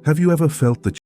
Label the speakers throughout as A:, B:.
A: Have you ever felt that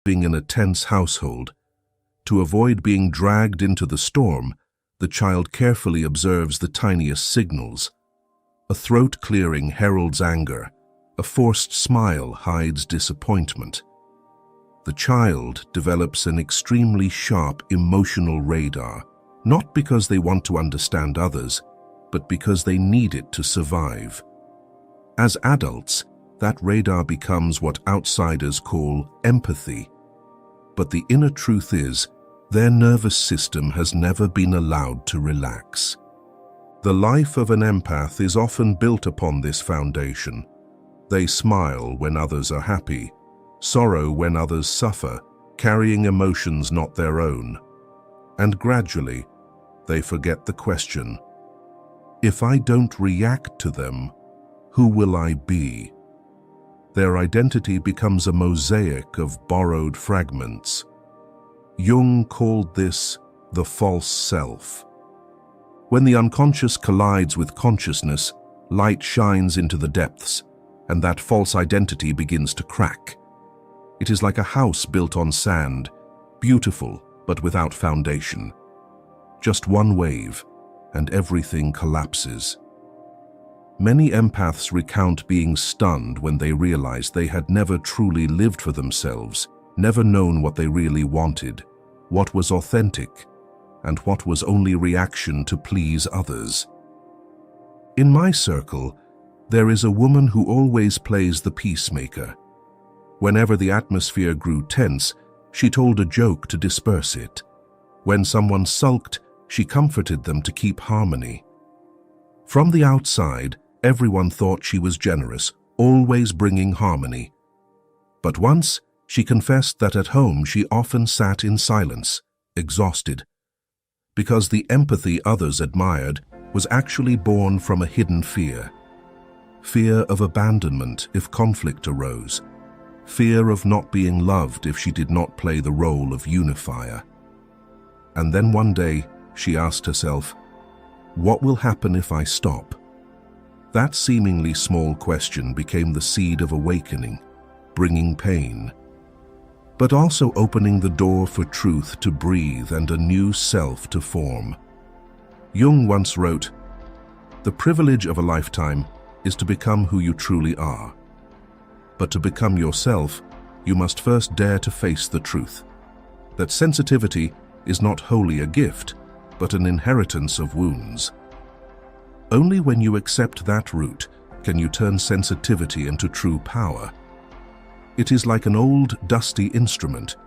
A: being in a tense household? To avoid being dragged into the storm, the child carefully observes the tiniest signals. A throat clearing heralds anger. A forced smile hides disappointment. The child develops an extremely sharp emotional radar, not because they want to understand others, but because they need it to survive. As adults, that radar becomes what outsiders call empathy. But the inner truth is, their nervous system has never been allowed to relax. The life of an empath is often built upon this foundation. They smile when others are happy, sorrow when others suffer, carrying emotions not their own. And gradually, they forget the question, if I don't react to them, who will I be? Their identity becomes a mosaic of borrowed fragments. Jung called this the false self. When the unconscious collides with consciousness, light shines into the depths, and that false identity begins to crack. It is like a house built on sand, beautiful but without foundation. Just one wave, and everything collapses. Many empaths recount being stunned when they realized they had never truly lived for themselves, never known what they really wanted, what was authentic, and what was only reaction to please others. In my circle, there is a woman who always plays the peacemaker. Whenever the atmosphere grew tense, she told a joke to disperse it. When someone sulked, she comforted them to keep harmony. From the outside, everyone thought she was generous, always bringing harmony. But once, she confessed that at home she often sat in silence, exhausted, because the empathy others admired was actually born from a hidden fear. Fear of abandonment if conflict arose. Fear of not being loved if she did not play the role of unifier. And then one day, she asked herself, what will happen if I stop? That seemingly small question became the seed of awakening, bringing pain, but also opening the door for truth to breathe and a new self to form. Jung once wrote, The privilege of a lifetime is to become who you truly are. But to become yourself, you must first dare to face the truth, that sensitivity is not wholly a gift, but an inheritance of wounds. Only when you accept that root can you turn sensitivity into true power. It is like an old, dusty instrument.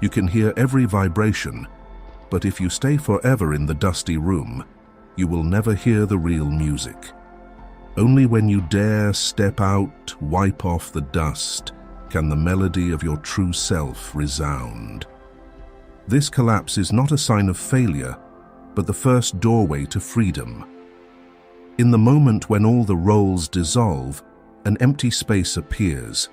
A: You can hear every vibration, but if you stay forever in the dusty room, you will never hear the real music. Only when you dare step out, wipe off the dust, can the melody of your true self resound. This collapse is not a sign of failure, but the first doorway to freedom. In the moment when all the roles dissolve, an empty space appears,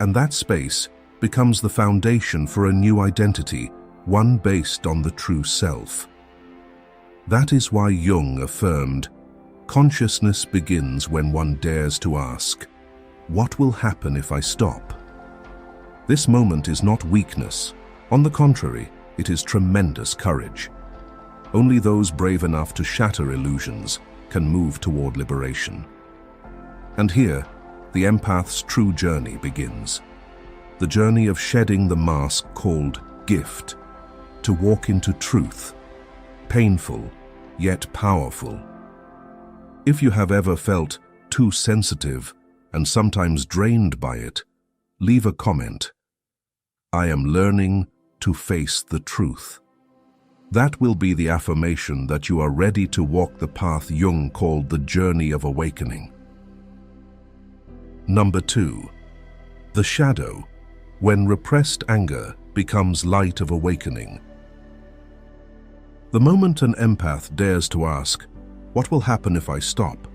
A: and that space becomes the foundation for a new identity, one based on the true self. That is why Jung affirmed, consciousness begins when one dares to ask, what will happen if I stop? This moment is not weakness. On the contrary, it is tremendous courage. Only those brave enough to shatter illusions can move toward liberation. And here, the empath's true journey begins. The journey of shedding the mask called gift, to walk into truth, painful yet powerful. If you have ever felt too sensitive and sometimes drained by it, leave a comment. I am learning to face the truth. That will be the affirmation that you are ready to walk the path Jung called the journey of awakening. Number 2. The shadow, when repressed anger becomes light of awakening. The moment an empath dares to ask, what will happen if I stop?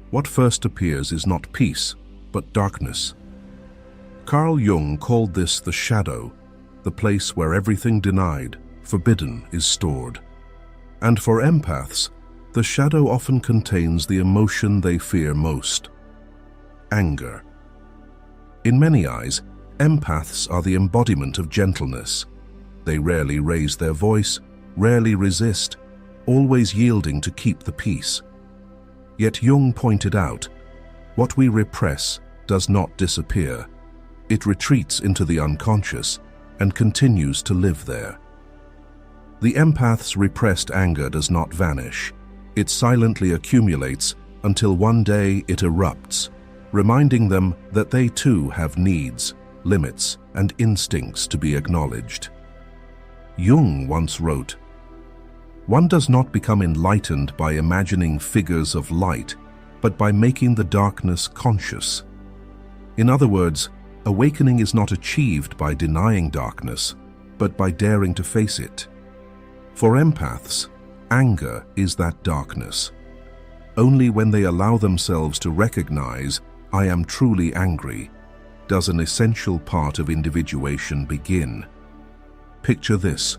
A: What first appears is not peace, but darkness. Carl Jung called this the shadow, the place where everything denied, forbidden is stored. And for empaths, the shadow often contains the emotion they fear most: anger. In many eyes, empaths are the embodiment of gentleness. They rarely raise their voice, rarely resist, always yielding to keep the peace. Yet Jung pointed out, what we repress does not disappear. It retreats into the unconscious and continues to live there. The empath's repressed anger does not vanish. It silently accumulates until one day it erupts, reminding them that they too have needs, limits, and instincts to be acknowledged. Jung once wrote, one does not become enlightened by imagining figures of light, but by making the darkness conscious. In other words, awakening is not achieved by denying darkness, but by daring to face it. For empaths, anger is that darkness. Only when they allow themselves to recognize, I am truly angry, does an essential part of individuation begin. Picture this.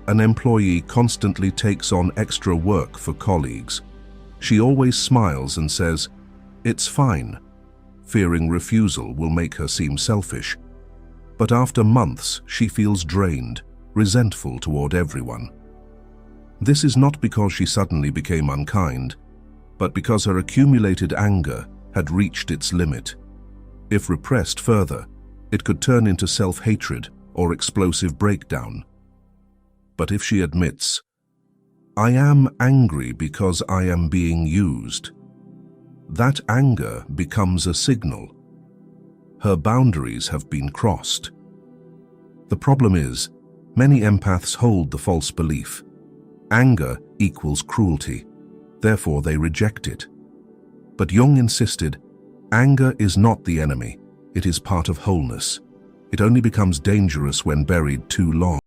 A: An employee constantly takes on extra work for colleagues. She always smiles and says, it's fine. Fearing refusal will make her seem selfish. But after months, she feels drained, resentful toward everyone. This is not because she suddenly became unkind, but because her accumulated anger had reached its limit. If repressed further, it could turn into self-hatred or explosive breakdown. But if she admits, I am angry because I am being used, that anger becomes a signal. Her boundaries have been crossed. The problem is, many empaths hold the false belief. Anger equals cruelty, therefore they reject it. But Jung insisted, anger is not the enemy, it is part of wholeness. It only becomes dangerous when buried too long.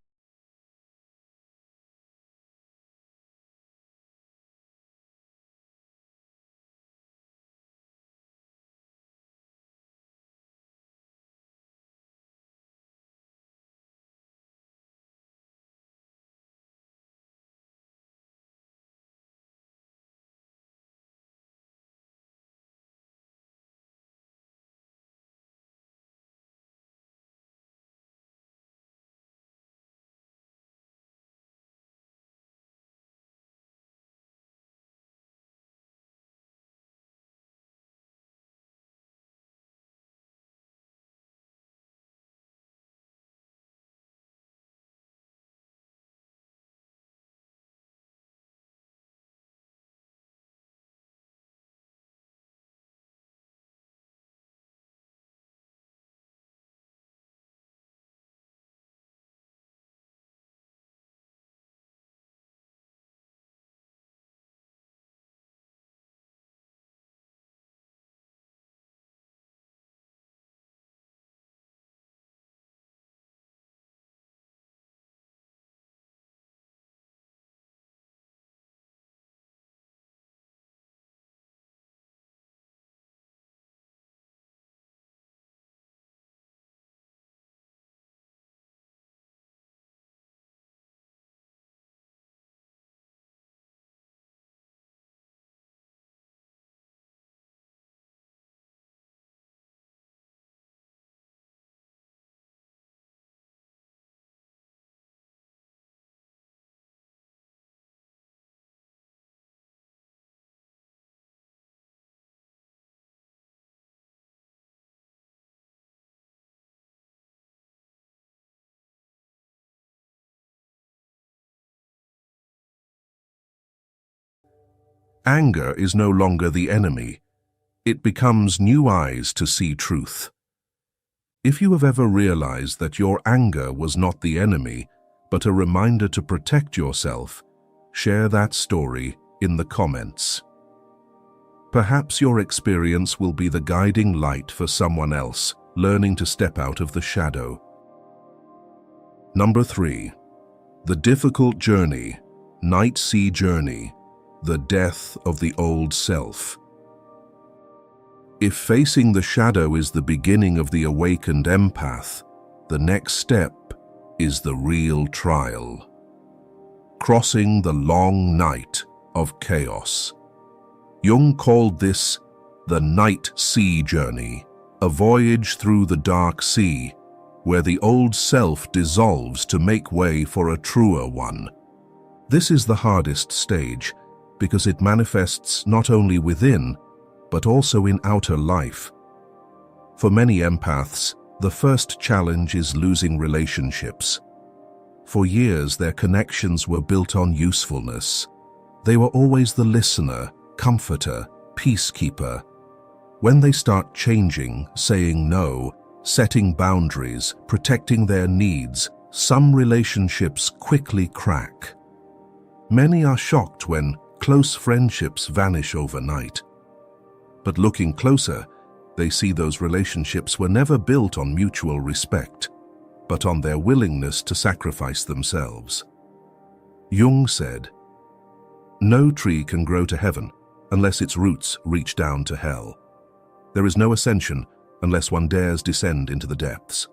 A: Anger is no longer the enemy. It becomes new eyes to see truth. If you have ever realized that your anger was not the enemy, but a reminder to protect yourself, share that story in the comments. Perhaps your experience will be the guiding light for someone else learning to step out of the shadow. Number 3. The difficult journey, night sea journey, the death of the old self. If facing the shadow is the beginning of the awakened empath, the next step is the real trial. Crossing the long night of chaos. Jung called this the night sea journey, a voyage through the dark sea, where the old self dissolves to make way for a truer one. This is the hardest stage, because it manifests not only within, but also in outer life. For many empaths, the first challenge is losing relationships. For years, their connections were built on usefulness. They were always the listener, comforter, peacekeeper. When they start changing, saying no, setting boundaries, protecting their needs, some relationships quickly crack. Many are shocked when close friendships vanish overnight. But looking closer, they see those relationships were never built on mutual respect, but on their willingness to sacrifice themselves. Jung said, "No tree can grow to heaven unless its roots reach down to hell. There is no ascension unless one dares descend into the depths.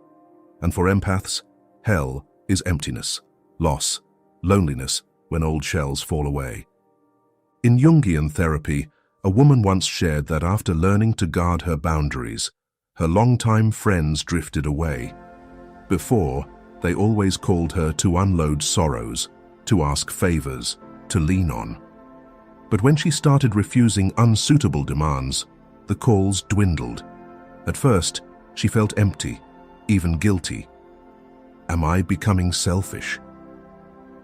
A: And for empaths, hell is emptiness, loss, loneliness when old shells fall away." In Jungian therapy, a woman once shared that after learning to guard her boundaries, her longtime friends drifted away. Before, they always called her to unload sorrows, to ask favors, to lean on. But when she started refusing unsuitable demands, the calls dwindled. At first, she felt empty, even guilty. Am I becoming selfish?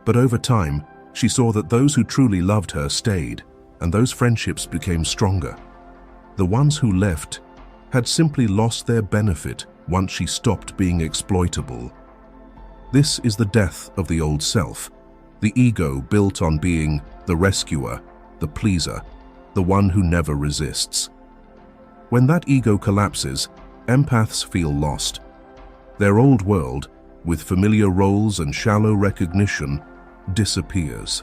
A: But over time, she saw that those who truly loved her stayed, and those friendships became stronger. The ones who left had simply lost their benefit once she stopped being exploitable. This is the death of the old self, the ego built on being the rescuer, the pleaser, the one who never resists. When that ego collapses, empaths feel lost. Their old world, with familiar roles and shallow recognition, disappears.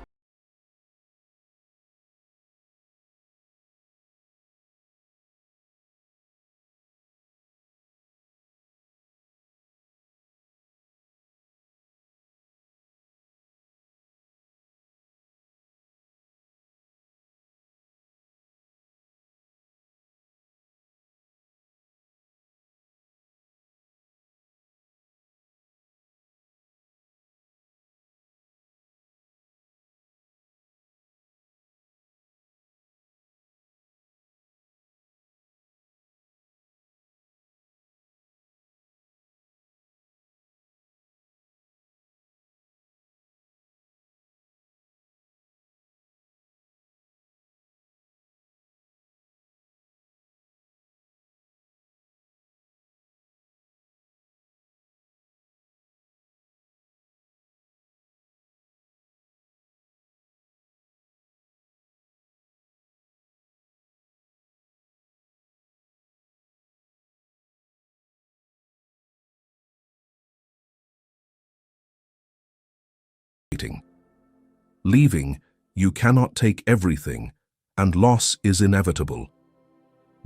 A: Leaving, you cannot take everything, and loss is inevitable.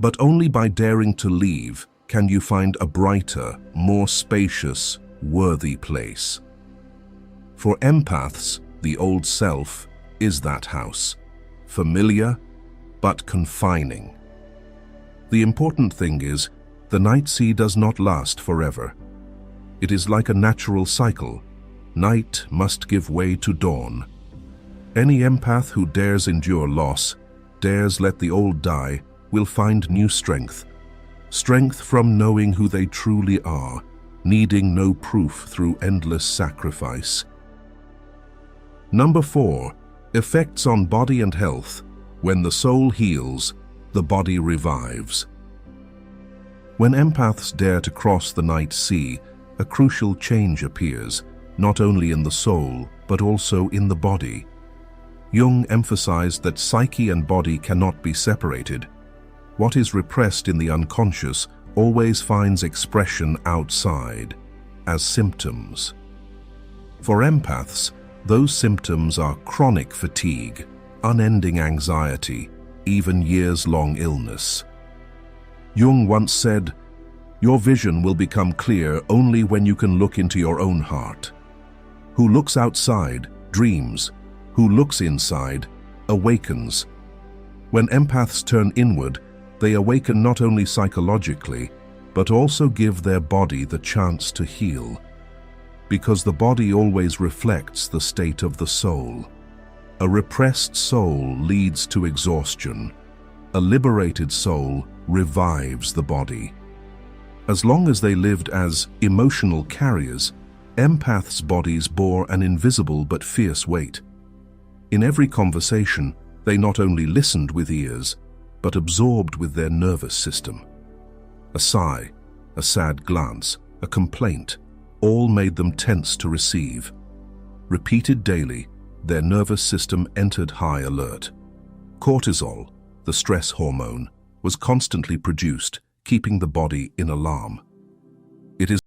A: But only by daring to leave can you find a brighter, more spacious, worthy place. For empaths, the old self is that house, familiar but confining. The important thing is, the night sea does not last forever. It is like a natural cycle. Night must give way to dawn. Any empath who dares endure loss, dares let the old die, will find new strength. Strength from knowing who they truly are, needing no proof through endless sacrifice. Number 4, effects on body and health, When the soul heals, the body revives. When empaths dare to cross the night sea, a crucial change appears, not only in the soul, but also in the body. Jung emphasized that psyche and body cannot be separated. What is repressed in the unconscious always finds expression outside, as symptoms. For empaths, those symptoms are chronic fatigue, unending anxiety, even years-long illness. Jung once said, "Your vision will become clear only when you can look into your own heart. Who looks outside, dreams. Who looks inside, awakens." When empaths turn inward, they awaken not only psychologically, but also give their body the chance to heal. Because the body always reflects the state of the soul. A repressed soul leads to exhaustion. A liberated soul revives the body. As long as they lived as emotional carriers, empaths' bodies bore an invisible but fierce weight. In every conversation, they not only listened with ears, but absorbed with their nervous system. A sigh, a sad glance, a complaint, all made them tense to receive. Repeated daily, their nervous system entered high alert. Cortisol, the stress hormone, was constantly produced, keeping the body in alarm. It is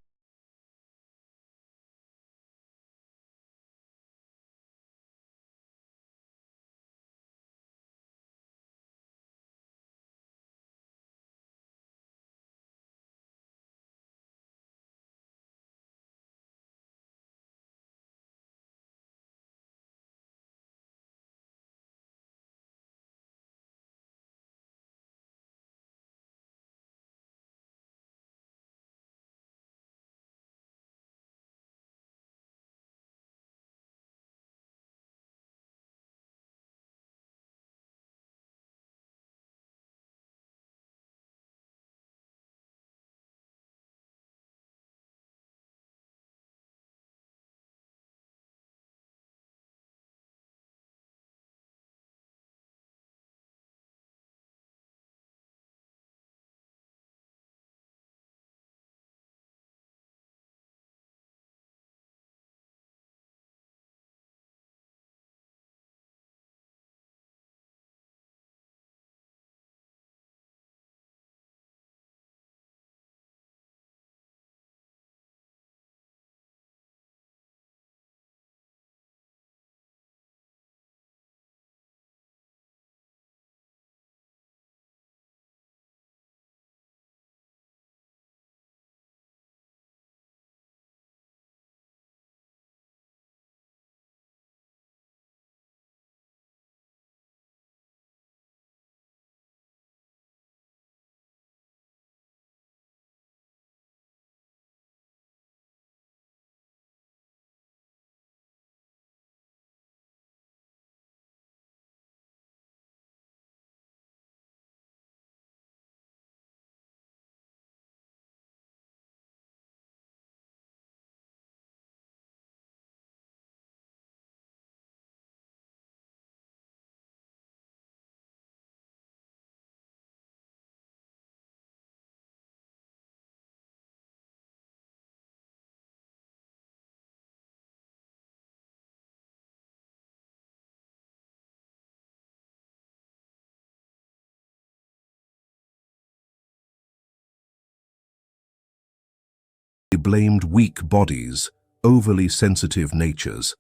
A: blamed weak bodies, overly sensitive natures.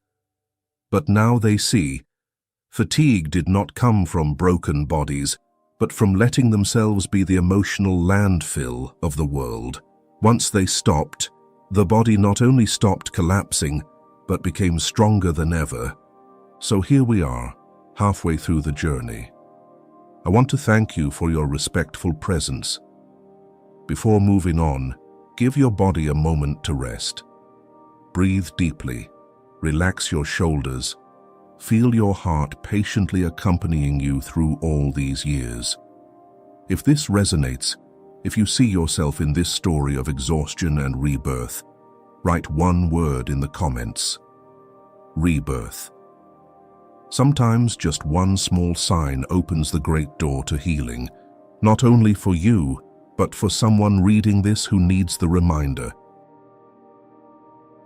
A: But now they see, fatigue did not come from broken bodies, but from letting themselves be the emotional landfill of the world. Once they stopped, the body not only stopped collapsing, but became stronger than ever. So here we are, halfway through the journey. I want to thank you for your respectful presence. Before moving on, give your body a moment to rest. Breathe deeply, relax your shoulders, feel your heart patiently accompanying you through all these years. If this resonates, if you see yourself in this story of exhaustion and rebirth, write one word in the comments: rebirth. Sometimes just one small sign opens the great door to healing, not only for you, but for someone reading this who needs the reminder.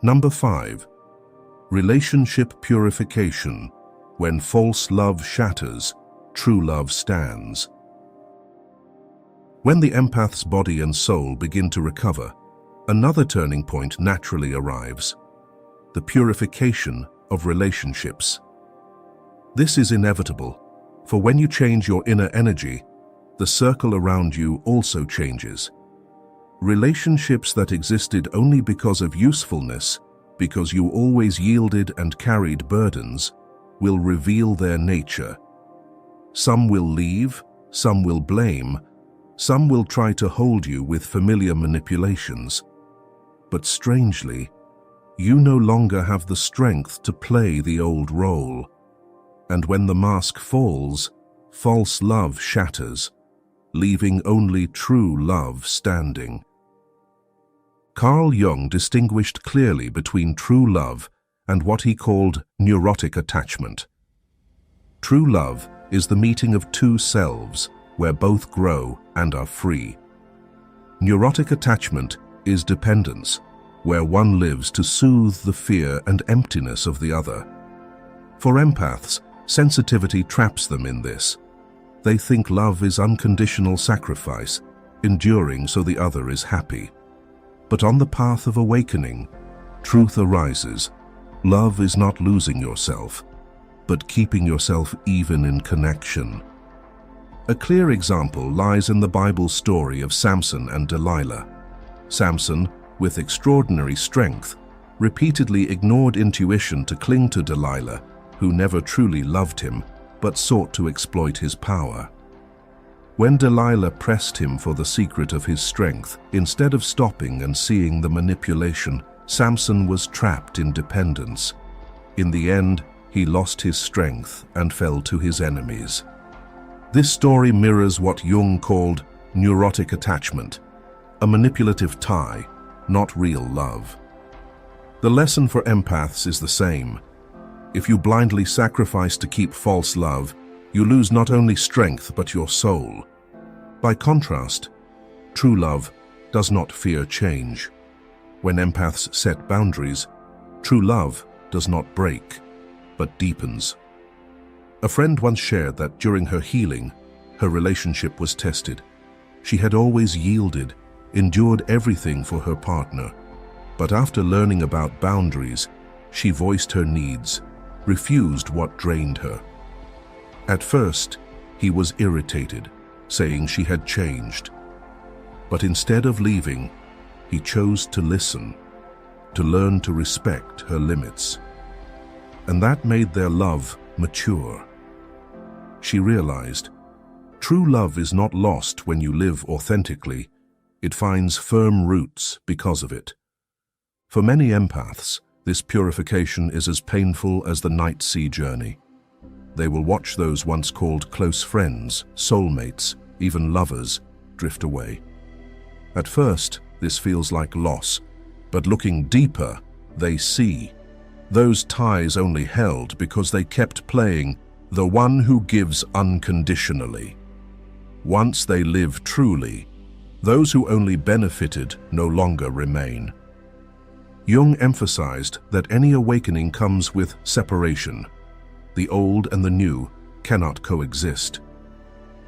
A: Number 5. Relationship purification. When false love shatters, true love stands. When the empath's body and soul begin to recover, another turning point naturally arrives: the purification of relationships. This is inevitable, for when you change your inner energy, the circle around you also changes. Relationships that existed only because of usefulness, because you always yielded and carried burdens, will reveal their nature. Some will leave, some will blame, some will try to hold you with familiar manipulations. But strangely, you no longer have the strength to play the old role. And when the mask falls, false love shatters, leaving only true love standing. Carl Jung distinguished clearly between true love and what he called neurotic attachment. True love is the meeting of two selves where both grow and are free. Neurotic attachment is dependence, where one lives to soothe the fear and emptiness of the other. For empaths, sensitivity traps them in this. They think love is unconditional sacrifice, enduring so the other is happy. But on the path of awakening, truth arises. Love is not losing yourself, but keeping yourself even in connection. A clear example lies in the Bible story of Samson and Delilah. Samson, with extraordinary strength, repeatedly ignored intuition to cling to Delilah, who never truly loved him, but sought to exploit his power. When Delilah pressed him for the secret of his strength, instead of stopping and seeing the manipulation, Samson was trapped in dependence. In the end, he lost his strength and fell to his enemies. This story mirrors what Jung called neurotic attachment, a manipulative tie, not real love. The lesson for empaths is the same. If you blindly sacrifice to keep false love, you lose not only strength but your soul. By contrast, true love does not fear change. When empaths set boundaries, true love does not break, but deepens. A friend once shared that during her healing, her relationship was tested. She had always yielded, endured everything for her partner. But after learning about boundaries, she voiced her needs, refused what drained her. At first, he was irritated, saying she had changed. But instead of leaving, he chose to listen, to learn to respect her limits. And that made their love mature. She realized, true love is not lost when you live authentically. It finds firm roots because of it. For many empaths, this purification is as painful as the night sea journey. They will watch those once called close friends, soulmates, even lovers, drift away. At first, this feels like loss, but looking deeper, they see those ties only held because they kept playing the one who gives unconditionally. Once they live truly, those who only benefited no longer remain. Jung emphasized that any awakening comes with separation. The old and the new cannot coexist.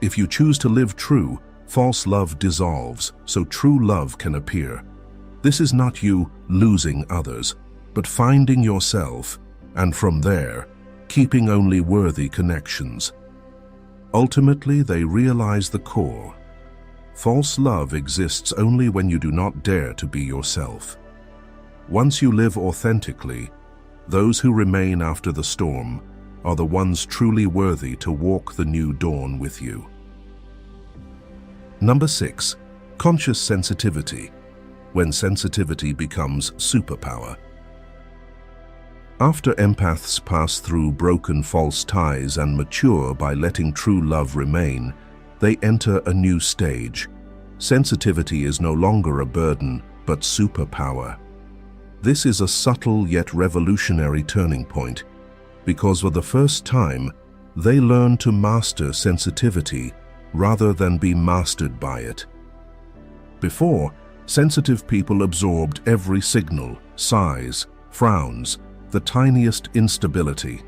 A: If you choose to live true, false love dissolves, so true love can appear. This is not you losing others, but finding yourself, and from there, keeping only worthy connections. Ultimately, they realize the core. False love exists only when you do not dare to be yourself. Once you live authentically, those who remain after the storm are the ones truly worthy to walk the new dawn with you. Number 6. Conscious sensitivity. When sensitivity becomes superpower. After empaths pass through broken false ties and mature by letting true love remain, they enter a new stage. Sensitivity is no longer a burden, but superpower. This is a subtle yet revolutionary turning point. because for the first time, they learn to master sensitivity rather than be mastered by it. Before, sensitive people absorbed every signal, sighs, frowns, the tiniest instability.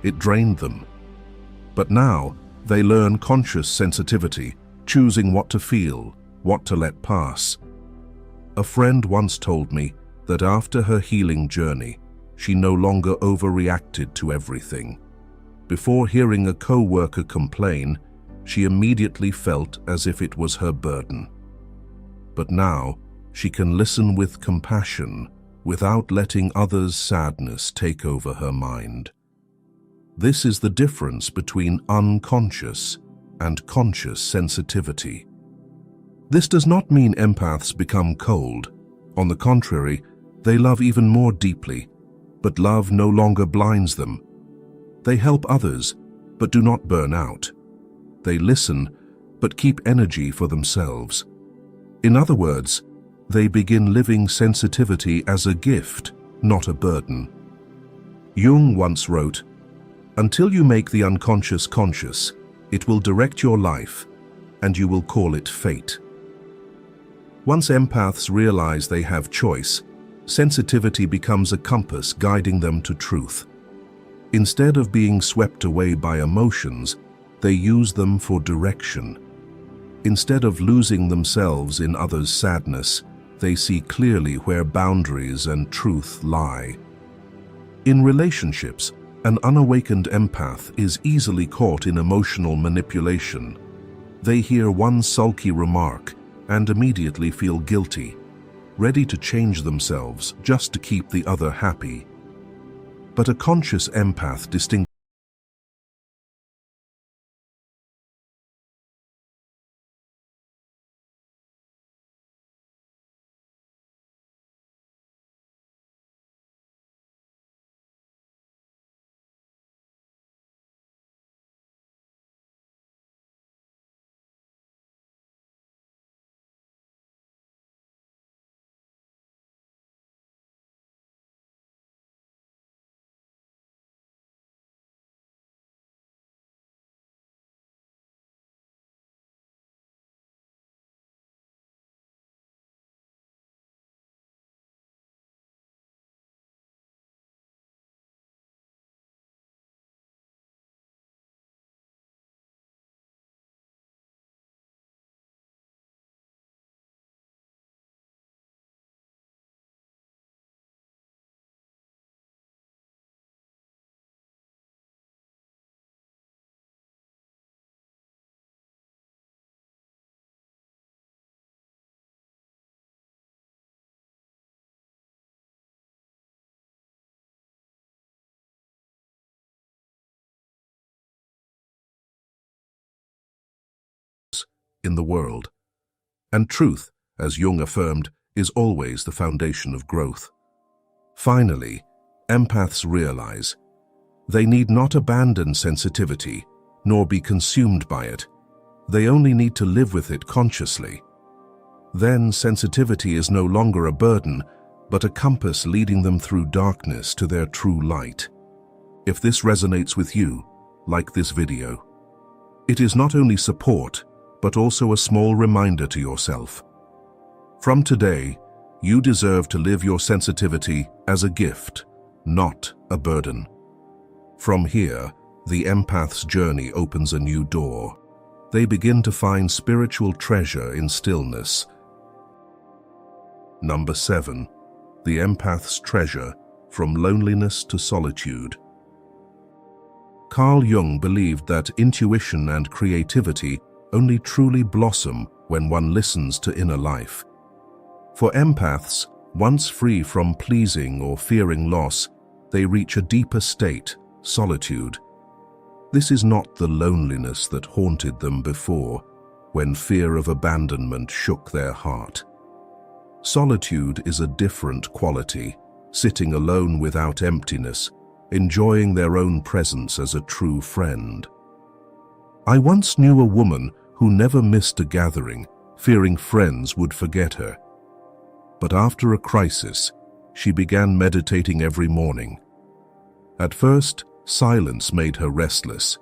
A: It drained them. But now, they learn conscious sensitivity, choosing what to feel, what to let pass. A friend once told me that after her healing journey, she no longer overreacted to everything. Before hearing a co-worker complain, she immediately felt as if it was her burden. But now, she can listen with compassion without letting others' sadness take over her mind. This is the difference between unconscious and conscious sensitivity. This does not mean empaths become cold. On the contrary, they love even more deeply, but love no longer blinds them. They help others, but do not burn out. They listen, but keep energy for themselves. In other words, they begin living sensitivity as a gift, not a burden. Jung once wrote, "Until you make the unconscious conscious, it will direct your life, and you will call it fate." Once empaths realize they have choice, sensitivity becomes a compass guiding them to truth. Instead of being swept away by emotions, they use them for direction. Instead of losing themselves in others' sadness, they see clearly where boundaries and truth lie. In relationships, an unawakened empath is easily caught in emotional manipulation. They hear one sulky remark and immediately feel guilty, ready to change themselves just to keep the other happy. But a conscious empath distinguishes in the world. And truth, as Jung affirmed, is always the foundation of growth. Finally, empaths realize they need not abandon sensitivity, nor be consumed by it. They only need to live with it consciously. Then sensitivity is no longer a burden, but a compass leading them through darkness to their true light. If this resonates with you, like this video. It is not only support, but also a small reminder to yourself. From today, you deserve to live your sensitivity as a gift, not a burden. From here, the empath's journey opens a new door. They begin to find spiritual treasure in stillness. Number 7. The empath's treasure, from loneliness to solitude. Carl Jung believed that intuition and creativity only truly blossom when one listens to inner life. For empaths, once free from pleasing or fearing loss, they reach a deeper state, solitude. This is not the loneliness that haunted them before, when fear of abandonment shook their heart. Solitude is a different quality, sitting alone without emptiness, enjoying their own presence as a true friend. I once knew a woman who never missed a gathering, fearing friends would forget her. But after a crisis, she began meditating every morning. At first, Silence made her restless,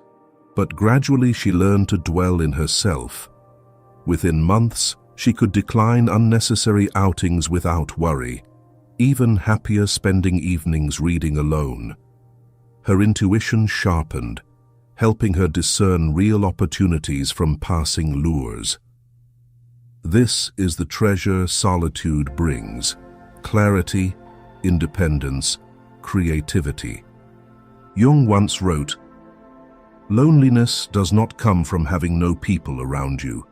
A: but gradually she learned to dwell in herself. Within months, she could decline unnecessary outings without worry, even happier spending evenings reading alone. Her intuition sharpened, helping her discern real opportunities from passing lures. This is the treasure solitude brings: clarity, independence, creativity. Jung once wrote, "Loneliness does not come from having no people around you,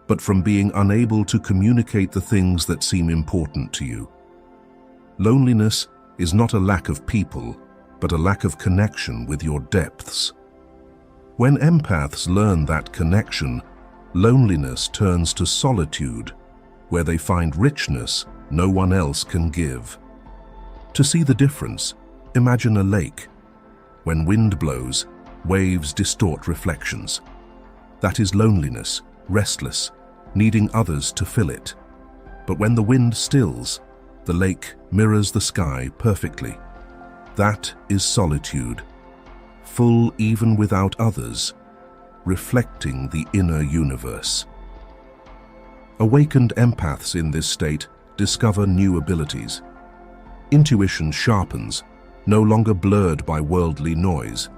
A: but from being unable to communicate the things that seem important to you." Loneliness is not a lack of people, but a lack of connection with your depths. When empaths learn that connection, loneliness turns to solitude, where they find richness no one else can give. To see the difference, imagine a lake. When wind blows, waves distort reflections. That is loneliness, restless, needing others to fill it. But when the wind stills, the lake mirrors the sky perfectly. That is solitude, full even without others, reflecting the inner universe. Awakened empaths in this state discover new abilities. Intuition sharpens, no longer blurred by worldly noise.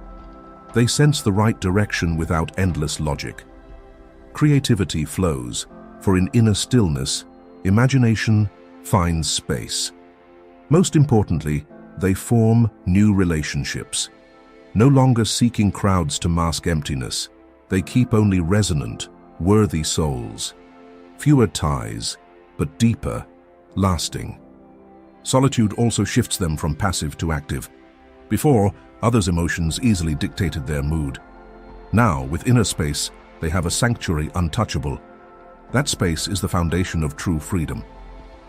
A: They sense the right direction without endless logic. Creativity flows, for in inner stillness, imagination finds space. Most importantly, they form new relationships. No longer seeking crowds to mask emptiness, they keep only resonant, worthy souls. Fewer ties, but deeper, lasting. Solitude also shifts them from passive to active. Before, others' emotions easily dictated their mood. Now, with inner space, they have a sanctuary untouchable. That space is the foundation of true freedom.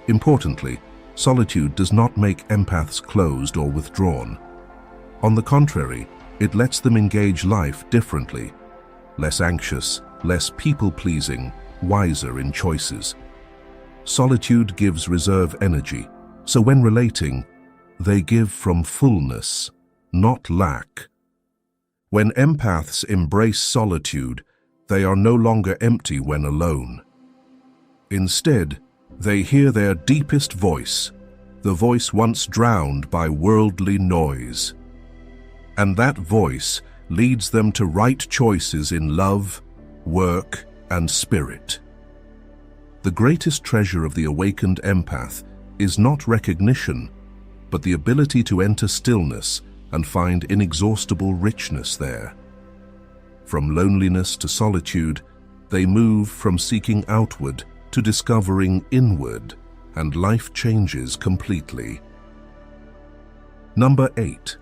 A: Importantly, solitude does not make empaths closed or withdrawn. On the contrary, it lets them engage life differently. Less anxious, less people-pleasing, wiser in choices. Solitude gives reserve energy, so when relating, they give from fullness, not lack. When empaths embrace solitude, they are no longer empty when alone. Instead, they hear their deepest voice, the voice once drowned by worldly noise. And that voice leads them to right choices in love, work, and spirit. The greatest treasure of the awakened empath is not recognition, but the ability to enter stillness and find inexhaustible richness there. From loneliness to solitude, they move from seeking outward to discovering inward, and life changes completely. Number 8.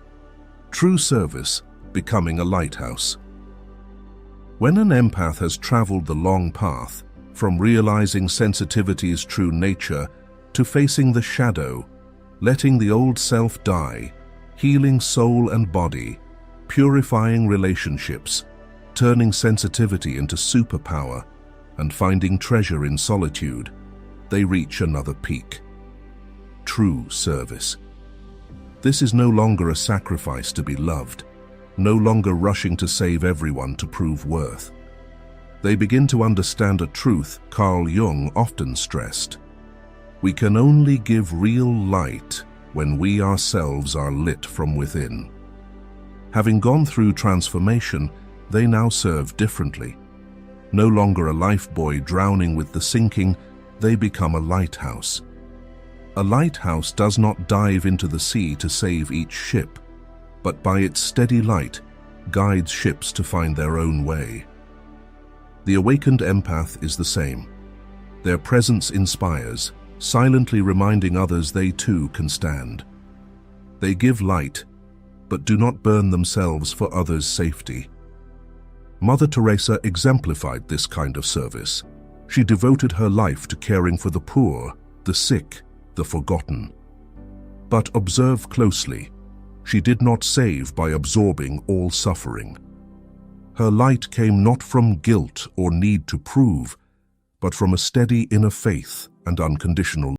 A: True service, becoming a lighthouse. When an empath has traveled the long path, from realizing sensitivity's true nature to facing the shadow, letting the old self die, healing soul and body, purifying relationships, turning sensitivity into superpower, and finding treasure in solitude, they reach another peak. True service. This is no longer a sacrifice to be loved, no longer rushing to save everyone to prove worth. They begin to understand a truth Carl Jung often stressed. We can only give real light when we ourselves are lit from within. Having gone through transformation, they now serve differently. No longer a lifebuoy drowning with the sinking, they become a lighthouse. A lighthouse does not dive into the sea to save each ship, but by its steady light, guides ships to find their own way. The awakened empath is the same. Their presence inspires, silently reminding others they too can stand. They give light, but do not burn themselves for others' safety. Mother Teresa exemplified this kind of service. She devoted her life to caring for the poor, the sick, the forgotten. But observe closely, she did not save by absorbing all suffering. Her light came not from guilt or need to prove, but from a steady inner faith and unconditional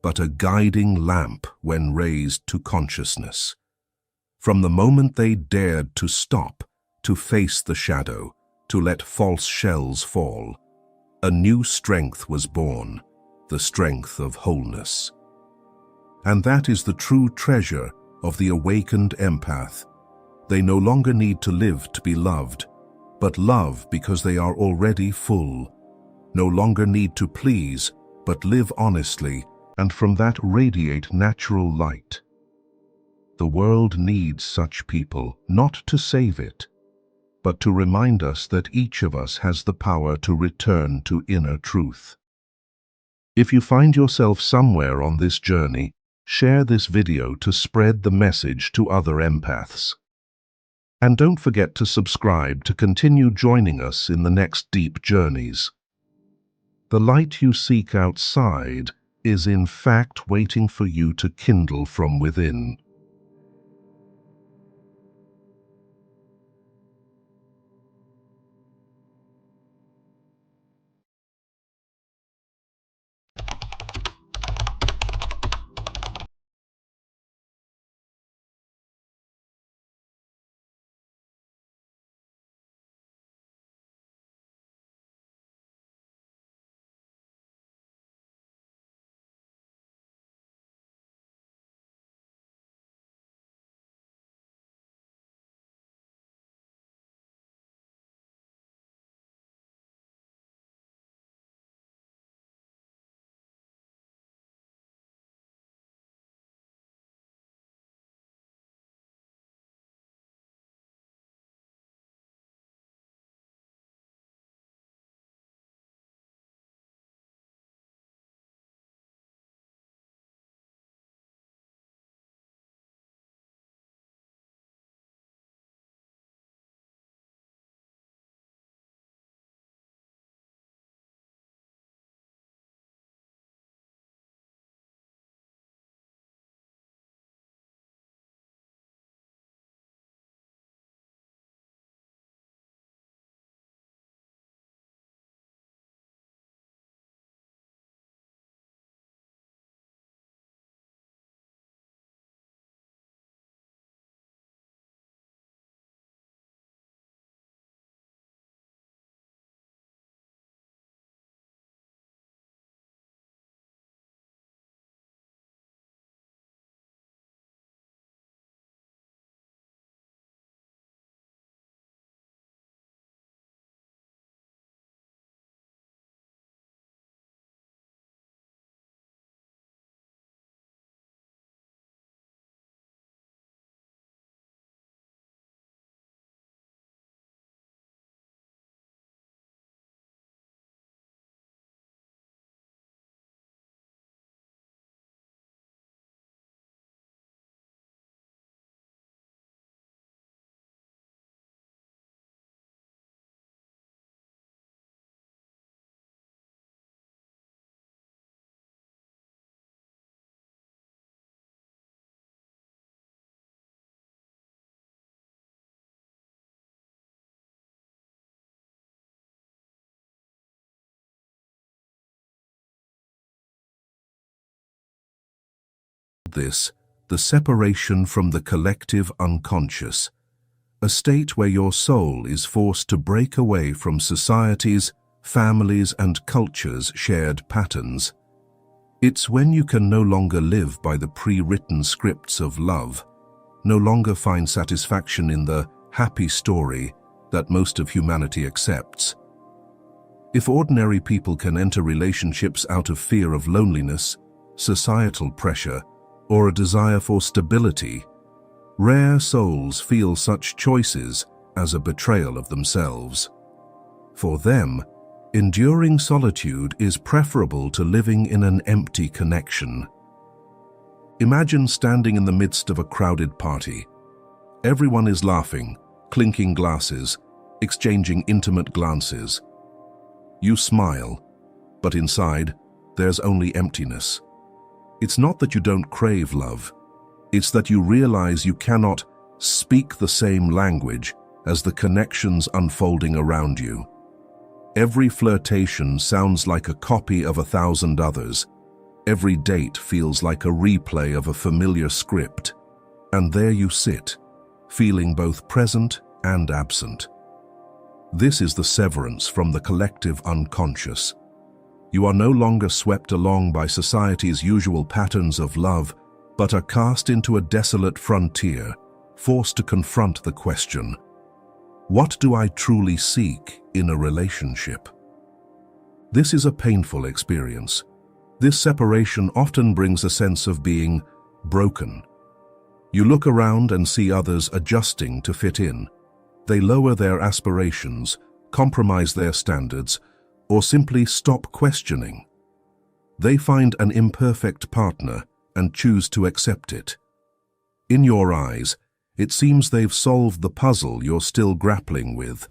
A: but a guiding lamp when raised to consciousness. From the moment they dared to stop, to face the shadow, to let false shells fall, a new strength was born, the strength of wholeness. And that is the true treasure of the awakened empath. They no longer need to live to be loved, but love because they are already full. No longer need to please, but live honestly, and from that radiate natural light. The world needs such people, not to save it, but to remind us that each of us has the power to return to inner truth. If you find yourself somewhere on this journey, share this video to spread the message to other empaths. And don't forget to subscribe to continue joining us in the next deep journeys. The light you seek outside is in fact waiting for you to kindle from within. This, the separation from the collective unconscious, a state where your soul is forced to break away from society's, families' and culture's shared patterns. It's when you can no longer live by the pre-written scripts of love, no longer find satisfaction in the happy story that most of humanity accepts. If ordinary people can enter relationships out of fear of loneliness, societal pressure, or a desire for stability, rare souls feel such choices as a betrayal of themselves. For them, enduring solitude is preferable to living in an empty connection. Imagine standing in the midst of a crowded party. Everyone is laughing, clinking glasses, exchanging intimate glances. You smile, but inside, there's only emptiness. It's not that you don't crave love, it's that you realize you cannot speak the same language as the connections unfolding around you. Every flirtation sounds like a copy of 1,000 others, Every date feels like a replay of a familiar script, and there you sit, feeling both present and absent. This is the severance from the collective unconscious. You are no longer swept along by society's usual patterns of love, but are cast into a desolate frontier, forced to confront the question, what do I truly seek in a relationship? This is a painful experience. This separation often brings a sense of being broken. You look around and see others adjusting to fit in. They lower their aspirations, compromise their standards, or simply stop questioning. They find an imperfect partner and choose to accept it. In your eyes, it seems they've solved the puzzle you're still grappling with.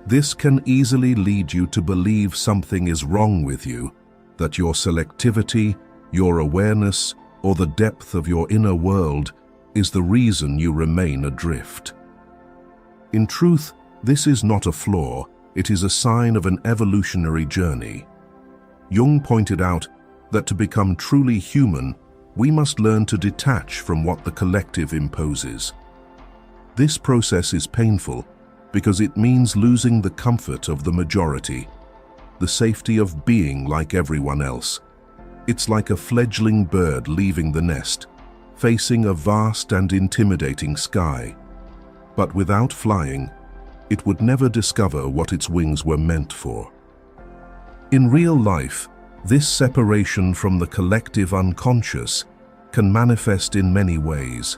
A: This can easily lead you to believe something is wrong with you, that your selectivity, your awareness, or the depth of your inner world is the reason you remain adrift. In truth, this is not a flaw, it is a sign of an evolutionary journey. Jung pointed out that to become truly human, we must learn to detach from what the collective imposes. This process is painful because it means losing the comfort of the majority, the safety of being like everyone else. It's like a fledgling bird leaving the nest, facing a vast and intimidating sky. But without flying, it would never discover what its wings were meant for. In real life, this separation from the collective unconscious can manifest in many ways.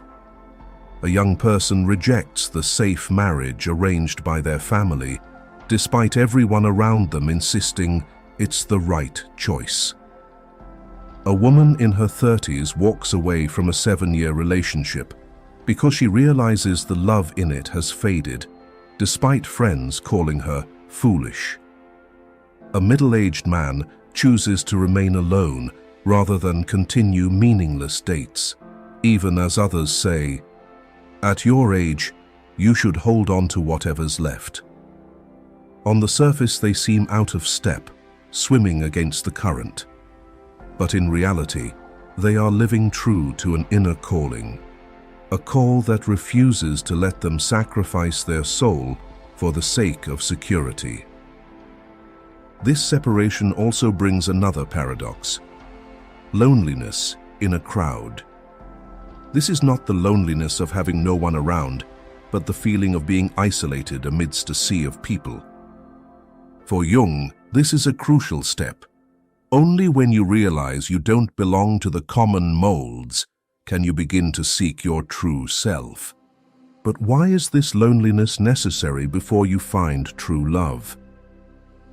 A: A young person rejects the safe marriage arranged by their family, despite everyone around them insisting it's the right choice. A woman in her 30s walks away from a 7-year relationship because she realizes the love in it has faded, despite friends calling her foolish. A middle-aged man chooses to remain alone rather than continue meaningless dates, even as others say, "At your age, you should hold on to whatever's left." On the surface, they seem out of step, swimming against the current. But in reality, they are living true to an inner calling, a call that refuses to let them sacrifice their soul for the sake of security. This separation also brings another paradox: loneliness in a crowd. This is not the loneliness of having no one around, but the feeling of being isolated amidst a sea of people. For Jung, this is a crucial step. Only when you realize you don't belong to the common molds can you begin to seek your true self. But why is this loneliness necessary before you find true love?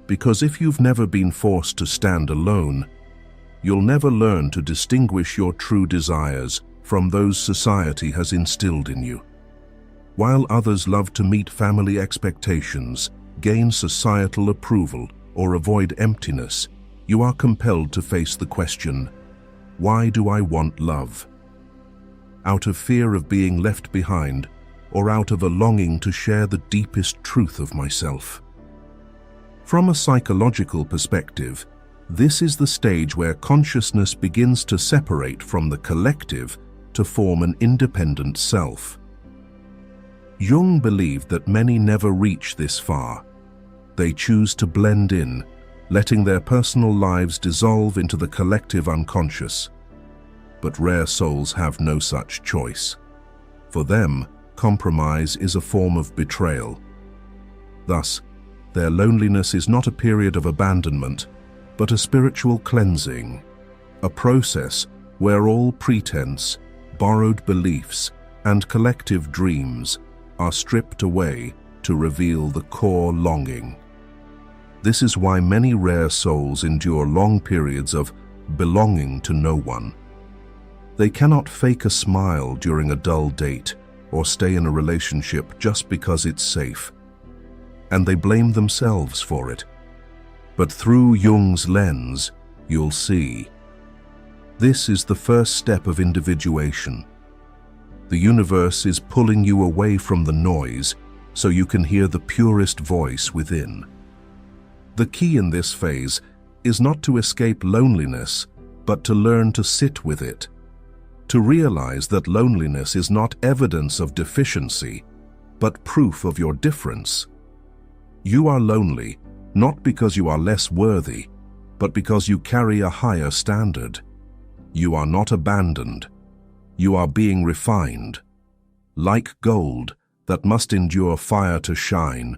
A: Because if you've never been forced to stand alone, you'll never learn to distinguish your true desires from those society has instilled in you. While others love to meet family expectations, gain societal approval, or avoid emptiness, you are compelled to face the question, why do I want love? Out of fear of being left behind, or out of a longing to share the deepest truth of myself? From a psychological perspective, this is the stage where consciousness begins to separate from the collective to form an independent self. Jung believed that many never reach this far. They choose to blend in, letting their personal lives dissolve into the collective unconscious. But rare souls have no such choice. For them, compromise is a form of betrayal. Thus, their loneliness is not a period of abandonment, but a spiritual cleansing, a process where all pretense, borrowed beliefs, and collective dreams are stripped away to reveal the core longing. This is why many rare souls endure long periods of belonging to no one. They cannot fake a smile during a dull date or stay in a relationship just because it's safe, and they blame themselves for it. But through Jung's lens, you'll see. This is the first step of individuation. The universe is pulling you away from the noise so you can hear the purest voice within. The key in this phase is not to escape loneliness, but to learn to sit with it, to realize that loneliness is not evidence of deficiency, but proof of your difference. You are lonely, not because you are less worthy, but because you carry a higher standard. You are not abandoned. You are being refined. Like gold that must endure fire to shine,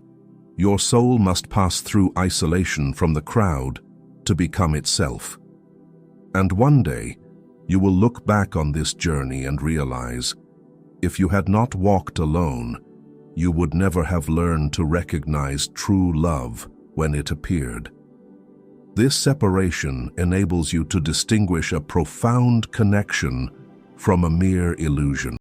A: your soul must pass through isolation from the crowd to become itself. And one day, you will look back on this journey and realize, if you had not walked alone, you would never have learned to recognize true love when it appeared. This separation enables you to distinguish a profound connection from a mere illusion.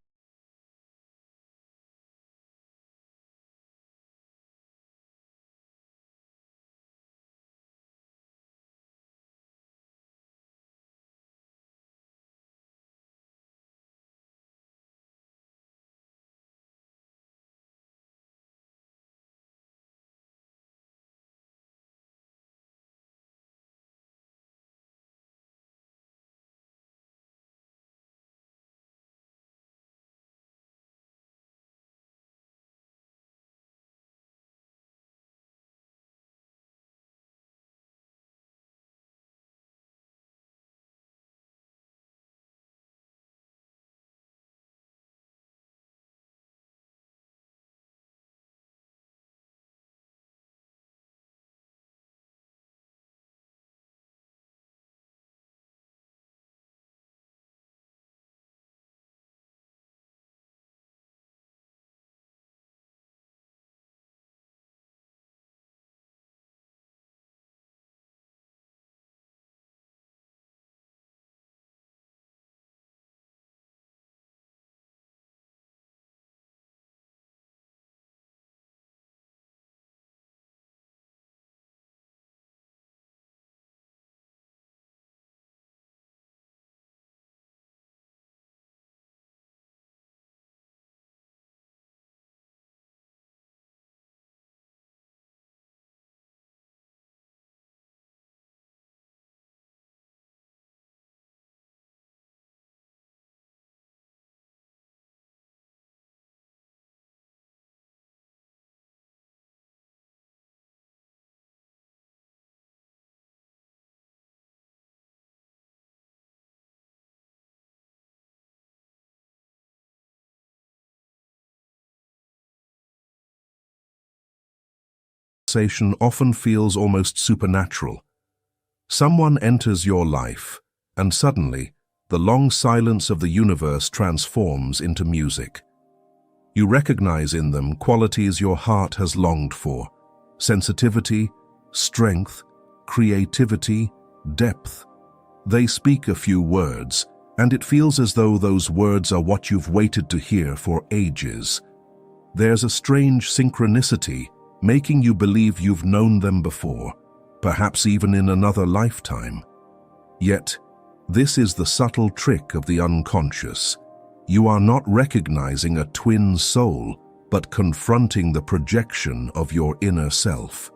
A: Conversation often feels almost supernatural. Someone enters your life, and suddenly, the long silence of the universe transforms into music. You recognize in them qualities your heart has longed for: sensitivity, strength, creativity, depth. They speak a few words, and it feels as though those words are what you've waited to hear for ages. There's a strange synchronicity, making you believe you've known them before, perhaps even in another lifetime. Yet, this is the subtle trick of the unconscious. You are not recognizing a twin soul, but confronting the projection of your inner self.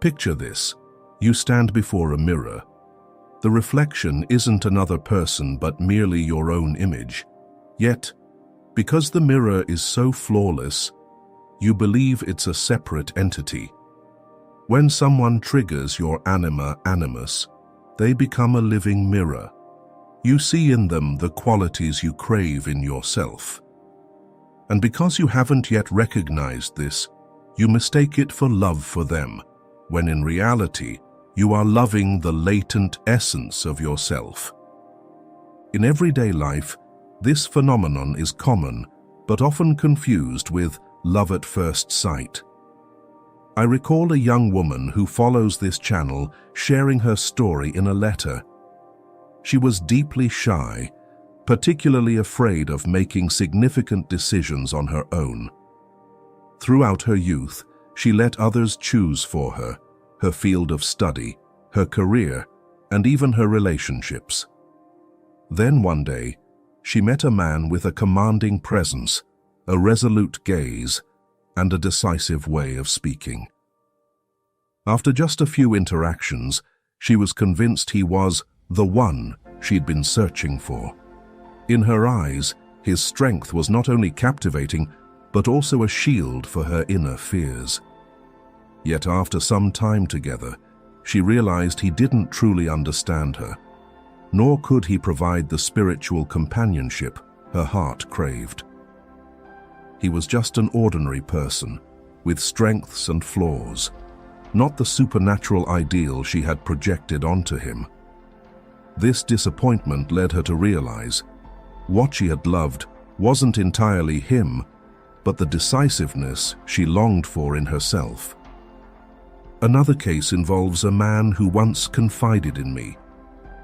A: Picture this. You stand before a mirror. The reflection isn't another person but merely your own image. Yet, because the mirror is so flawless, you believe it's a separate entity. When someone triggers your anima animus, they become a living mirror. You see in them the qualities you crave in yourself. And because you haven't yet recognized this, you mistake it for love for them, when in reality, you are loving the latent essence of yourself. In everyday life, this phenomenon is common, but often confused with love at first sight. I recall a young woman who follows this channel sharing her story in a letter. She was deeply shy, particularly afraid of making significant decisions on her own. Throughout her youth, she let others choose for her, her field of study, her career, and even her relationships. Then one day, she met a man with a commanding presence, a resolute gaze, and a decisive way of speaking. After just a few interactions, she was convinced he was the one she'd been searching for. In her eyes, his strength was not only captivating, but also a shield for her inner fears. Yet after some time together, she realized he didn't truly understand her, nor could he provide the spiritual companionship her heart craved. He was just an ordinary person, with strengths and flaws, not the supernatural ideal she had projected onto him. This disappointment led her to realize what she had loved wasn't entirely him, but the decisiveness she longed for in herself. Another case involves a man who once confided in me.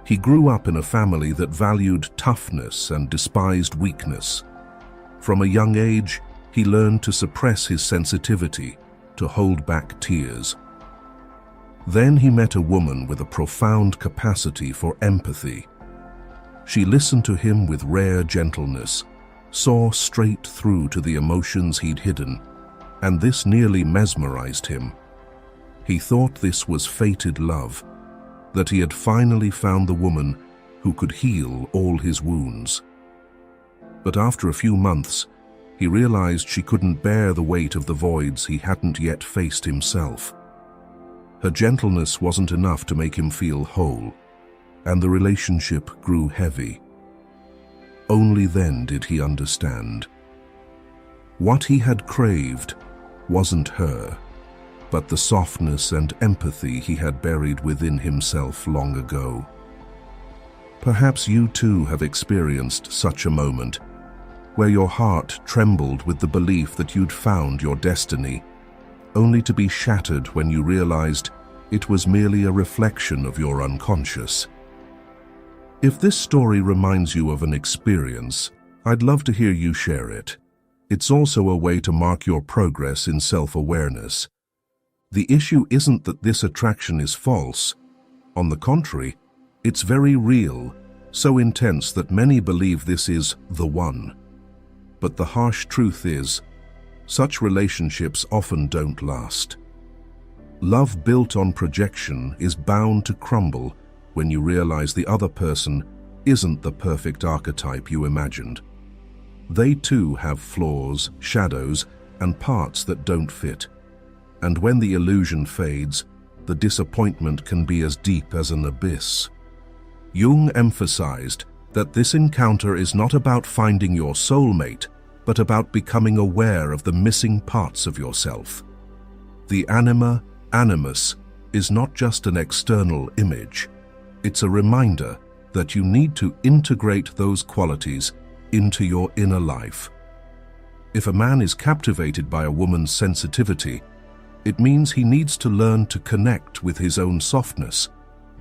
A: He grew up in a family that valued toughness and despised weakness. From a young age, he learned to suppress his sensitivity, to hold back tears. Then he met a woman with a profound capacity for empathy. She listened to him with rare gentleness, saw straight through to the emotions he'd hidden, and this nearly mesmerized him. He thought this was fated love, that he had finally found the woman who could heal all his wounds. But after a few months, he realized she couldn't bear the weight of the voids he hadn't yet faced himself. Her gentleness wasn't enough to make him feel whole, and the relationship grew heavy. Only then did he understand. What he had craved wasn't her, but the softness and empathy he had buried within himself long ago. Perhaps you too have experienced such a moment, where your heart trembled with the belief that you'd found your destiny, only to be shattered when you realized it was merely a reflection of your unconscious. If this story reminds you of an experience, I'd love to hear you share it. It's also a way to mark your progress in self-awareness. The issue isn't that this attraction is false. On the contrary, it's very real, so intense that many believe this is the one. But the harsh truth is, such relationships often don't last. Love built on projection is bound to crumble when you realize the other person isn't the perfect archetype you imagined. They too have flaws, shadows, and parts that don't fit. And when the illusion fades, the disappointment can be as deep as an abyss. Jung emphasized that this encounter is not about finding your soulmate, but about becoming aware of the missing parts of yourself. The animus is not just an external image. It's a reminder that you need to integrate those qualities into your inner life. If a man is captivated by a woman's sensitivity, it means he needs to learn to connect with his own softness,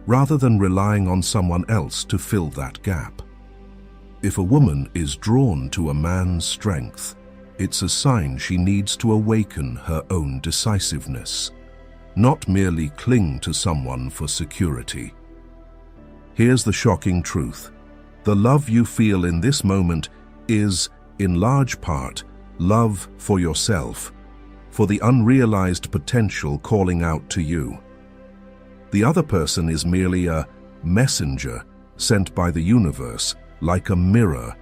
A: rather than relying on someone else to fill that gap. If a woman is drawn to a man's strength, it's a sign she needs to awaken her own decisiveness, not merely cling to someone for security. Here's the shocking truth. The love you feel in this moment is, in large part, love for yourself, for the unrealized potential calling out to you. The other person is merely a messenger sent by the universe, like a mirror,